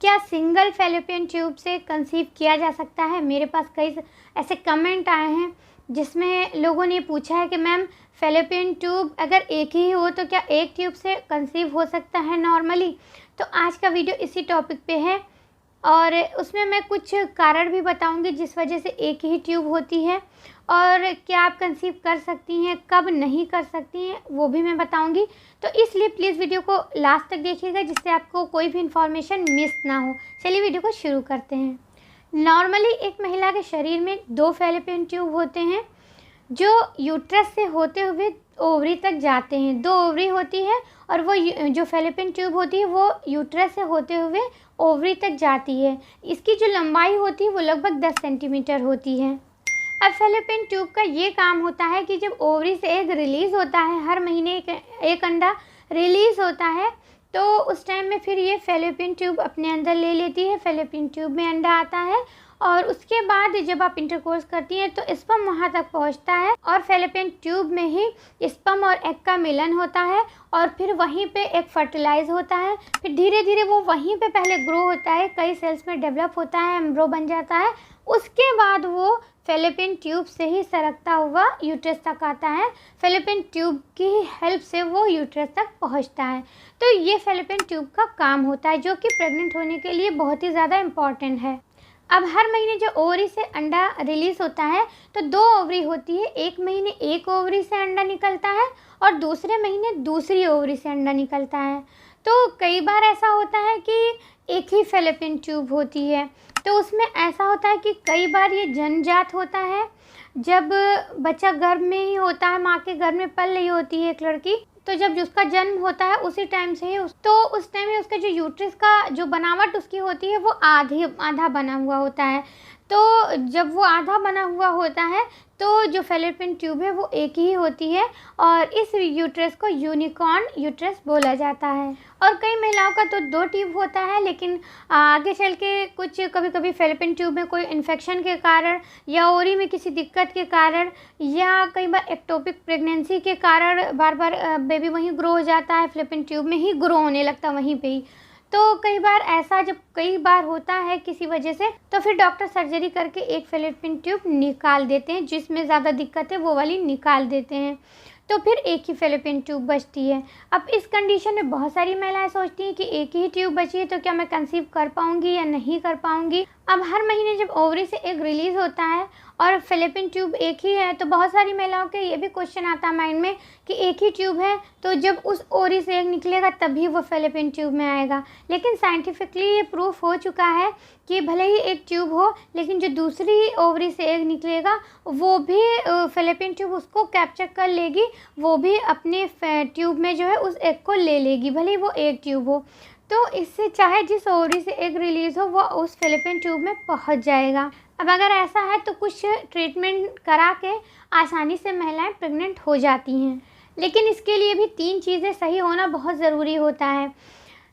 क्या single fallopian tube से conceive किया जा सकता है? मेरे पास कई ऐसे कमेंट आए हैं जिसमें लोगों ने पूछा है कि मैम फैलोपियन ट्यूब अगर एक ही हो तो क्या एक ट्यूब से कंसीव हो सकता है नॉर्मली? तो आज का वीडियो इसी टॉपिक पे है और उसमें मैं कुछ कारण भी बताऊंगी जिस वजह से एक ही ट्यूब होती है और क्या आप कंसीव कर सकती हैं, कब नहीं कर सकती हैं, वो भी मैं बताऊंगी। तो इसलिए प्लीज़ वीडियो को लास्ट तक देखिएगा जिससे आपको कोई भी इंफॉर्मेशन मिस ना हो। चलिए वीडियो को शुरू करते हैं। नॉर्मली एक महिला के शरीर में 2 फैलोपियन ट्यूब होते हैं जो यूट्रस से होते हुए ओवरी तक जाते हैं। 2 ओवरी होती है और वो जो फैलोपियन ट्यूब होती है वो यूट्रस से होते हुए ओवरी तक जाती है। इसकी जो लंबाई होती है वो लगभग 10 सेंटीमीटर होती है। अब फैलोपियन ट्यूब का ये काम होता है कि जब ओवरी से एग रिलीज़ होता है, हर महीने एक अंडा रिलीज़ होता है, तो उस टाइम में फिर ये फैलोपियन ट्यूब अपने अंदर ले लेती है। फैलोपियन ट्यूब में अंडा आता है और उसके बाद जब आप इंटरकोर्स करती हैं तो स्पर्म वहाँ तक पहुँचता है और फैलोपियन ट्यूब में ही स्पर्म और एग का मिलन होता है और फिर वहीं पे एग फर्टिलाइज होता है। फिर धीरे धीरे वो वहीं पे पहले ग्रो होता है, कई सेल्स में डेवलप होता है, एम्ब्रो बन जाता है। उसके बाद वो फैलोपियन ट्यूब से ही सरकता हुआ यूट्रस तक आता है। फैलोपियन ट्यूब की हेल्प से वो यूट्रस तक पहुंचता है। तो ये फैलोपियन ट्यूब का काम होता है जो कि प्रेग्नेंट होने के लिए बहुत ही ज़्यादा इम्पॉर्टेंट है। अब हर महीने जो ओवरी से अंडा रिलीज़ होता है तो 2 ओवरी होती है। एक महीने एक ओवरी से अंडा निकलता है और दूसरे महीने दूसरी ओवरी से अंडा निकलता है। तो कई बार ऐसा होता है कि एक ही फैलोपियन ट्यूब होती है, तो उसमें ऐसा होता है कि कई बार ये जन्मजात होता है। जब बच्चा गर्भ में ही होता है, माँ के गर्भ में पल रही होती है एक लड़की, तो जब उसका जन्म होता है उसी टाइम से ही उस टाइम में उसका जो यूट्रस का जो बनावट उसकी होती है वो आधा बना हुआ होता है। तो जब वो आधा बना हुआ होता है तो जो फैलोपियन ट्यूब है वो एक ही होती है और इस यूट्रस को यूनिकॉर्न यूट्रस बोला जाता है। और कई महिलाओं का तो 2 ट्यूब होता है, लेकिन आगे चल के कुछ कभी फैलोपियन ट्यूब में कोई इन्फेक्शन के कारण या ओवरी में किसी दिक्कत के कारण या कई बार एक्टोपिक प्रेगनेंसी के कारण बार बार बेबी वहीं ग्रो हो जाता है, फैलोपियन ट्यूब में ही ग्रो होने लगता है वहीं पे ही। तो कई बार ऐसा जब कई बार होता है किसी वजह से तो फिर डॉक्टर सर्जरी करके एक फैलोपियन ट्यूब निकाल देते हैं, जिसमें ज़्यादा दिक्कत है वो वाली निकाल देते हैं, तो फिर एक ही फैलोपियन ट्यूब बचती है। अब इस कंडीशन में बहुत सारी महिलाएं सोचती हैं कि एक ही ट्यूब बची है तो क्या मैं कंसीव कर पाऊंगी या नहीं कर पाऊंगी। अब हर महीने जब ओवरी से एग रिलीज़ होता है और फैलोपियन ट्यूब एक ही है तो बहुत सारी महिलाओं के ये भी क्वेश्चन आता है माइंड में कि एक ही ट्यूब है तो जब उस ओवरी से एग निकलेगा तभी वो फैलोपियन ट्यूब में आएगा। लेकिन साइंटिफिकली ये प्रूफ हो चुका है कि भले ही एक ट्यूब हो लेकिन जो दूसरी ओवरी से एग निकलेगा वो भी फैलोपियन ट्यूब उसको कैप्चर कर लेगी, वो भी अपने ट्यूब में जो है उस एग को ले लेगी, भले ही वो एक ट्यूब हो। तो इससे चाहे जिस ओवरी से एग रिलीज़ हो वो उस फैलोपियन ट्यूब में पहुंच जाएगा। अब अगर ऐसा है तो कुछ ट्रीटमेंट करा के आसानी से महिलाएं प्रेग्नेंट हो जाती हैं, लेकिन इसके लिए भी 3 चीज़ें सही होना बहुत ज़रूरी होता है।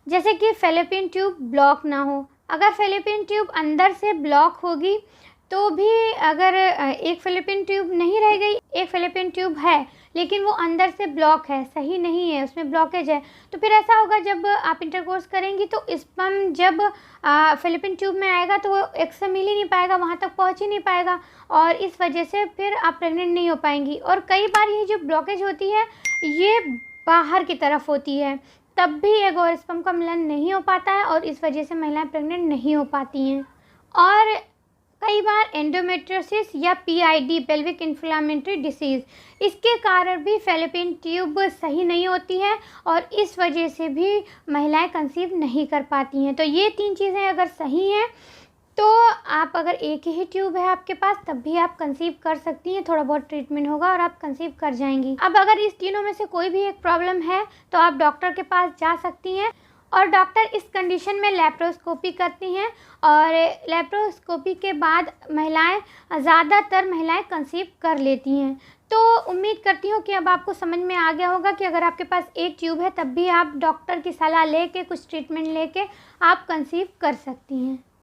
जैसे कि फैलोपियन ट्यूब ब्लॉक ना हो। अगर फैलोपियन ट्यूब अंदर से ब्लॉक होगी तो भी अगर एक फैलोपियन ट्यूब नहीं रह गई, एक फैलोपियन ट्यूब है लेकिन वो अंदर से ब्लॉक है, सही नहीं है, उसमें ब्लॉकेज है, तो फिर ऐसा होगा जब आप इंटरकोर्स करेंगी तो स्पर्म जब फैलोपियन ट्यूब में आएगा तो वो एग से मिल ही नहीं पाएगा, वहाँ तक पहुँच ही नहीं पाएगा और इस वजह से फिर आप प्रेग्नेंट नहीं हो पाएंगी। और कई बार ये जो ब्लॉकेज होती है ये बाहर की तरफ होती है, तब भी एग और स्पर्म का मिलन नहीं हो पाता है और इस वजह से महिलाएं प्रेग्नेंट नहीं हो पाती हैं। और कई बार एंडोमेट्रियोसिस या पीआईडी पेल्विक इन्फ्लेमेटरी डिसीज़, इसके कारण भी फैलोपियन ट्यूब सही नहीं होती है और इस वजह से भी महिलाएं कंसीव नहीं कर पाती हैं। तो ये 3 चीज़ें अगर सही हैं तो आप अगर एक ही ट्यूब है आपके पास तब भी आप कंसीव कर सकती हैं, थोड़ा बहुत ट्रीटमेंट होगा और आप कंसीव कर जाएंगी। अब अगर इस तीनों में से कोई भी एक प्रॉब्लम है तो आप डॉक्टर के पास जा सकती हैं और डॉक्टर इस कंडीशन में लैप्रोस्कोपी करती हैं और लैप्रोस्कोपी के बाद ज़्यादातर महिलाएं कंसीव कर लेती हैं। तो उम्मीद करती हूँ कि अब आपको समझ में आ गया होगा कि अगर आपके पास एक ट्यूब है तब भी आप डॉक्टर की सलाह लेके कुछ ट्रीटमेंट लेके आप कंसीव कर सकती हैं।